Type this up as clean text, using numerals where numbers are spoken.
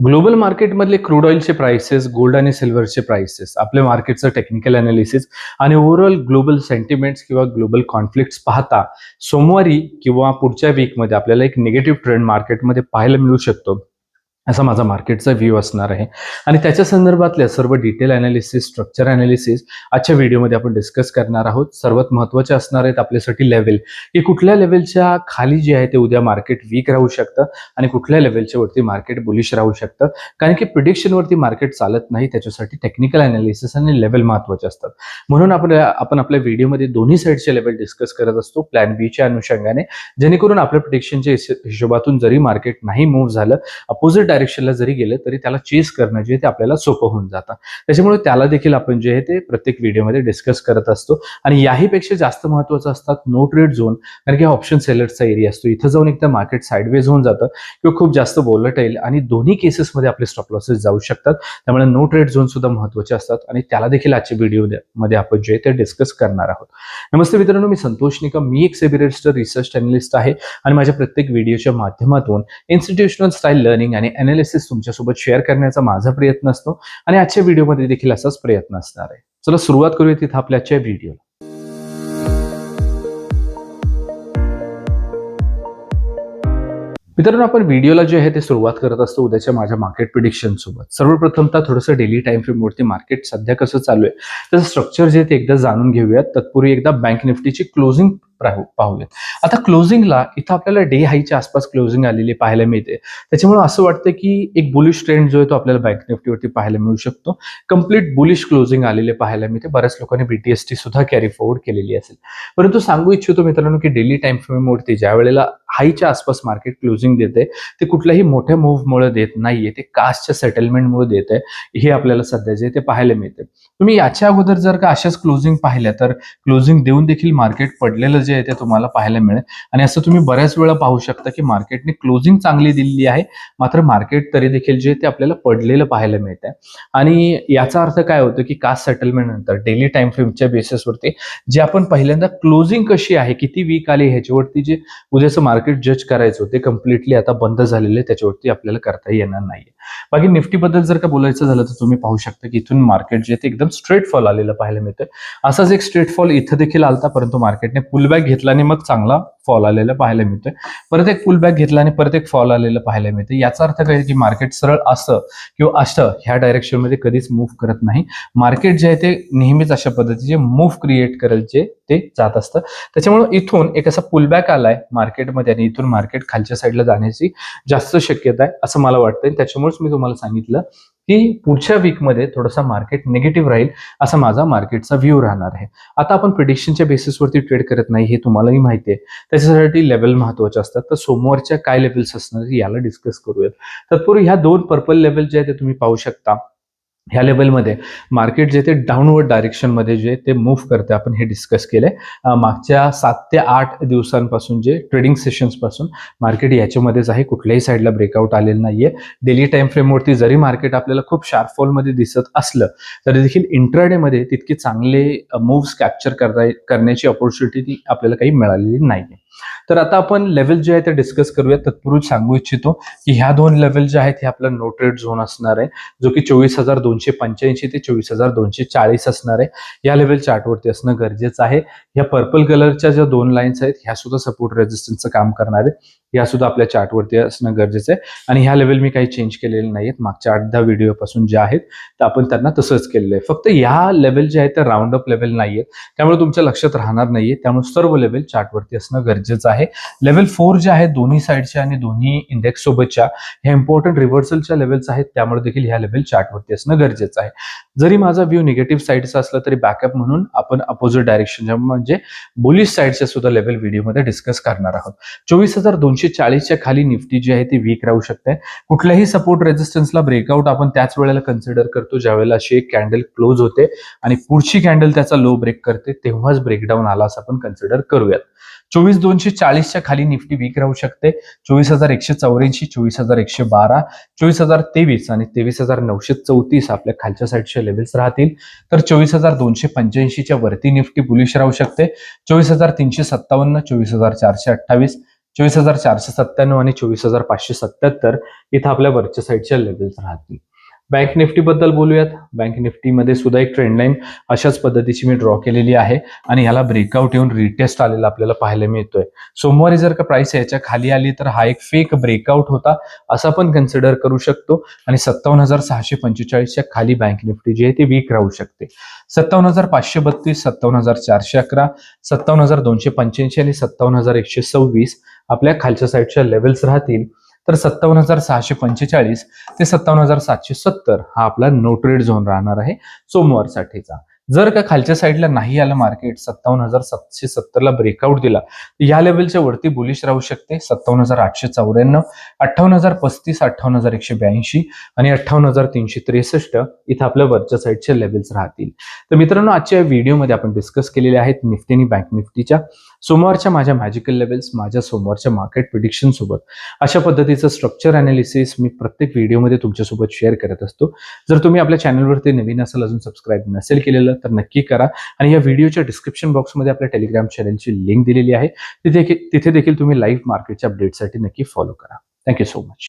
Global मार्केटमधले crude ऑइलचे prices, gold आणि सिल्वरचे prices, आपल्या मार्केटचं टेक्निकल अनालिसिस आणि ओव्हरऑल ग्लोबल सेंटिमेंट्स किंवा ग्लोबल कॉन्फ्लिक्ट्स पाहता सोमवारी किंवा पुढच्या वीकमध्ये आपल्याला एक निगेटिव्ह ट्रेंड मार्केटमध्ये पाहायला मिळू शकतो. असा माझा मार्केटचा व्ह्यू असणार आहे आणि त्याच्या संदर्भातल्या सर्व डिटेल अनालिसिस, स्ट्रक्चर अनालिसिस आजच्या व्हिडिओमध्ये आपण डिस्कस करणार आहोत. सर्वात महत्त्वाचे असणार आहेत आपल्यासाठी लेवल, की कुठल्या लेवलच्या खाली जे आहे ते उद्या मार्केट वीक राहू शकतं आणि कुठल्या लेवलच्या वरती मार्केट बुलिश राहू शकतं. कारण की प्रिडिक्शनवरती मार्केट चालत नाही, त्याच्यासाठी टेक्निकल अनालिसिस आणि लेवल महत्त्वाचे असतात. म्हणून आपण आपल्या व्हिडिओमध्ये दोन्ही साईडचे लेवल डिस्कस करत असतो प्लॅन बीच्या अनुषंगाने, जेणेकरून आपल्या प्रिडिक्शनच्या हिशोबातून जरी मार्केट नाही मूव्ह झालं, अपोजिट डायरेक्शनला जरी गेलं तरी त्याला चेस करणं जे ते आपल्याला सोपं होऊन जातं. त्याच्यामुळे त्याला देखील आपण जे आहे ते प्रत्येक व्हिडिओमध्ये डिस्कस करत असतो. आणि याहीपेक्षा जास्त महत्त्वाचं असतात नो ट्रेड झोन, कारण की ऑप्शन सेलर्सचा एरिया असतो. इथं जाऊन एकदा मार्केट साईडवेज होऊन जातं किंवा खूप जास्त वोलटाईल आणि दोन्ही केसेसमध्ये आपले स्टॉप लॉसेस जाऊ शकतात. त्यामुळे नो ट्रेड झोन सुद्धा महत्त्वाचे असतात आणि त्याला देखील आजच्या व्हिडिओमध्ये आपण जे ते डिस्कस करणार आहोत. नमस्ते मित्रांनो, मी संतोष निकम, मी एक सेबी रजिस्टर्ड रिसर्च अनलिस्ट आहे आणि माझ्या प्रत्येक व्हिडिओच्या माध्यमातून इन्स्टिट्यूशनल स्टाईल लर्निंग आणि अनालिसिस तुमच्यासोबत शेअर करण्याचा माझा प्रयत्न असतो आणि आजच्या व्हिडिओमध्ये देखील असाच प्रयत्न असणार आहे. चला सुरुवात करूया तिथं आपल्या आजच्या व्हिडिओला. मित्रांनो, आपण व्हिडिओला जे आहे ते सुरुवात करत असतो उद्याच्या माझ्या मार्केट प्रिडिक्शन सोबत. सर्वप्रथमतः थोडंसं डेली टाइम फ्रेमवरती मार्केट सध्या कसं चालू आहे त्याचं स्ट्रक्चर जे ते एकदा जाणून घेऊयात. तत्पूर्वी एकदा बँक निफ्टीची क्लोजिंग पाहूयात. आता क्लोजिंगला इथं आपल्याला डे हाईच्या आसपास क्लोजिंग आलेली पाहायला मिळते. त्याच्यामुळे असं वाटतं की एक बुलिश ट्रेंड जो आहे तो आपल्याला बँक निफ्टीवरती पाहायला मिळू शकतो. कंप्लीट बुलिश क्लोजिंग आलेले पाहायला मिळते. बऱ्याच लोकांनी बीटीएसटी सुद्धा कॅरी फॉरवर्ड केलेली असेल. परंतु सांगू इच्छितो मित्रांनो की डेली टाइम फ्रेमवरती ज्या वेळेला हाईच्या आसपास मार्केट क्लोजिंग देते ते कुठल्याही मोठ्या मूव्हमुळे देत नाहीये, ते कास्टच्या सेटलमेंटमुळे देत आहे. हे आपल्याला सध्या जे ते पाहायला मिळते. तुम्ही याच्या अगोदर जर का अशाच क्लोजिंग पाहिल्या तर क्लोजिंग देऊन देखील मार्केट पडलेलं जे आहे ते तुम्हाला पाहायला मिळेल. आणि असं तुम्ही बऱ्याच वेळा पाहू शकता की मार्केटने क्लोजिंग चांगली दिलेली आहे, मात्र मार्केट तरी देखील जे ते आपल्याला पडलेलं पाहायला मिळतंय. आणि याचा अर्थ काय होतं की कास्ट सेटलमेंट नंतर डेली टाइम फ्रेमच्या बेसिसवरती जे आपण पहिल्यांदा क्लोजिंग कशी आहे, किती वीक आली, ह्याच्यावरती जे उद्याचं मार्केट जज करायचं ते कम्प्लिटली आता बंद झालेले, त्याच्यावरती आपल्याला करता येणार नाहीये. बाकी निफ्टीबद्दल जर का बोलायचं झालं तर तुम्ही पाहू शकता की इथून मार्केट जे ते एकदम स्ट्रेट फॉल आलेलं पाहायला मिळतं. असाच एक स्ट्रेट फॉल इथं देखील आलता, परंतु मार्केटने पुलबॅक घेतला आणि मग चांगला फॉल आलेला पाहायला मिळतोय. परत एक पुलबॅक घेतला आणि परत एक फॉल आलेलं पाहायला मिळतं. याचा अर्थ काय की मार्केट सरळ असं किंवा असं ह्या डायरेक्शनमध्ये कधीच मूव्ह करत नाही. मार्केट जे आहे ते नेहमीच अशा पद्धतीचे मूव्ह क्रिएट करेल जे ते जात असतं. त्याच्यामुळे इथून एक असा पुलबॅक आलाय मार्केटमध्ये आणि इथून मार्केट खालच्या साईडला जाण्याची जास्त शक्यता आहे असं मला वाटतंय. त्याच्यामुळेच मी तुम्हाला सांगितलं की पुढच्या वीकमध्ये थोडासा मार्केट निगेटिव्ह राहील असा माझा मार्केटचा व्ह्यू राहणार आहे. आता आपण प्रिडिक्शनच्या बेसिसवरती ट्रेड करत नाही हे तुम्हालाही माहिती आहे. त्याच्यासाठी लेवल महत्त्वाचे असतात. तर सोमवारच्या काय लेवल्स असणार याला डिस्कस करूयात. तत्पूर्वी ह्या दोन पर्पल लेवल जे आहे ते तुम्ही पाहू शकता. ह्या लेवलमध्ये मार्केट जे ते डाऊनवर्ड डायरेक्शनमध्ये जे ते मूव्ह करते, आपण हे डिस्कस केलंय. मागच्या 7 ते 8 दिवसांपासून जे ट्रेडिंग सेशन्स पासून मार्केट याच्यामध्येच आहे, कुठल्याही साईडला ब्रेकआउट आलेलं नाहीये. डेली टाइम फ्रेमवरती जरी मार्केट आपल्याला खूप शार्प फॉलमध्ये दिसत असलं तरी देखील इंट्राडेमध्ये तितके चांगले मूव्स कॅप्चर करण्याची ऑपॉर्च्युनिटी आपल्याला काही मिळालेली नाहीये. तर आता आपण लेवल जे आहे ते डिस्कस करूया. तत्पूर्वी सांगू इच्छितो की ह्या दोन लेवल जे आहेत हे आपला नो ट्रेड झोन असणार आहे, जो की 24,285 ते 24,240 असणार आहे. या लेवल चार्टवरती असणं गरजेचं आहे. या पर्पल कलरच्या ज्या दोन लाईन्स आहेत ह्या सुद्धा सपोर्ट रेजिस्टन्सचं काम करणार आहेत. या सुद्धा आपल्या चार्टवरती असणं गरजेचं आहे. आणि ह्या लेवल मी काही चेंज केलेले नाहीत. मागच्या 8-10 व्हिडिओपासून ज्या आहेत तर आपण त्यांना तसंच केलेलं आहे. फक्त या लेवल जे आहेत ते राऊंड अप लेवल नाहीये, त्यामुळे तुमच्या लक्षात राहणार नाहीये. त्यामुळे सर्व लेवल चार्टवरती असणं गरजेचं आहे. लेवल 4 जे आहे दोन्ही साईडच्या आणि दोन्ही इंडेक्स सोबतच्या ह्या इम्पॉर्टंट रिव्हर्सलच्या लेवल्स आहेत, त्यामुळे देखील ह्या लेवल चार्टवरती असणं गरजेचं आहे. जरी माझा व्ह्यू निगेटिव्ह साईडचा असला तरी बॅकअप म्हणून आपण अपोजिट डायरेक्शन म्हणजे बुलिश साईडच्या सुद्धा लेवल व्हिडिओमध्ये डिस्कस करणार आहोत. 24,240च्या खाली निफ्टी जी आहे ती वीक राहू शकते. कुठल्याही सपोर्ट रेजिस्टन्सला ब्रेकआउट आपण त्याच वेळेला कन्सिडर करतो ज्या वेळेला अशी एक कॅन्डल क्लोज होते आणि पुढची कॅन्डल त्याचा लो ब्रेक करते, तेव्हाच ब्रेकडाऊन आला असं आपण कन्सिडर करूयात. 24,240च्या खाली निफ्टी वीक राहू शकते. 24,184, 24,112, 24,023 आणि 23,934 आपल्या खालच्या साईडच्या लेवल्स राहतील. तर 24,285च्या वरती निफ्टी बुलिश राहू शकते. 24,357, 24,428, 24,497 आणि 24,577 इथं आपल्या वरच्या साईडच्या लेवल्स राहतील. बँक निफ्टी बद्दल बोलूयात. बँक निफ्टीमध्ये सुद्धा एक ट्रेंड लाईन अशाच पद्धतीची मी ड्रॉ केलेली आहे आणि ह्याला ब्रेकआउट येऊन रिटेस्ट आलेला आपल्याला पाहायला मिळतोय. सोमवारी जर का प्राइस याच्या खाली आली तर हा एक फेक ब्रेकआउट होता असं आपण कन्सिडर करू शकतो आणि 57,645च्या खाली बँक निफ्टी जी आहे ती वीक राहू शकते. 57,532, 57,411, 57,285 आणि 57,126 आपल्या खालच्या साईडच्या लेवल्स राहतील. तर 57,645 ते 57,770 हा आपला नो ट्रेड झोन राहणार आहे सोमवारसाठीचा. जर का खालच्या साईडला नाही आलं मार्केट 57,770 ला ब्रेकआउट दिला तर या लेवलच्या वरती बुलिश राहू शकते. 57,894, 58,035, 58,182 आणि 58,363 इथं आपल्या वरच्या साईडच्या लेवल्स राहतील. तर मित्रांनो, आजच्या व्हिडिओमध्ये आपण डिस्कस केलेले आहेत निफ्टी आणि बँक निफ्टीच्या सोमवारच्या माझ्या मॅजिकल लेवल्स, माझ्या सोमवारच्या मार्केट प्रिडिक्शन सोबत अशा पद्धतीचं स्ट्रक्चर अनालिसिस मी प्रत्येक व्हिडिओमध्ये तुमच्यासोबत शेअर करत असतो. जर तुम्ही आपल्या चॅनलवरती नवीन असाल, अजून सबस्क्राईब नसेल केलेलं तर नक्की करा आणि या व्हिडिओच्या डिस्क्रिप्शन बॉक्समध्ये आपल्या टेलिग्राम चॅनलची लिंक दिलेली आहे. तिथे देखील तुम्ही लाईव्ह मार्केटच्या अपडेटसाठी नक्की फॉलो करा. Thank you so much.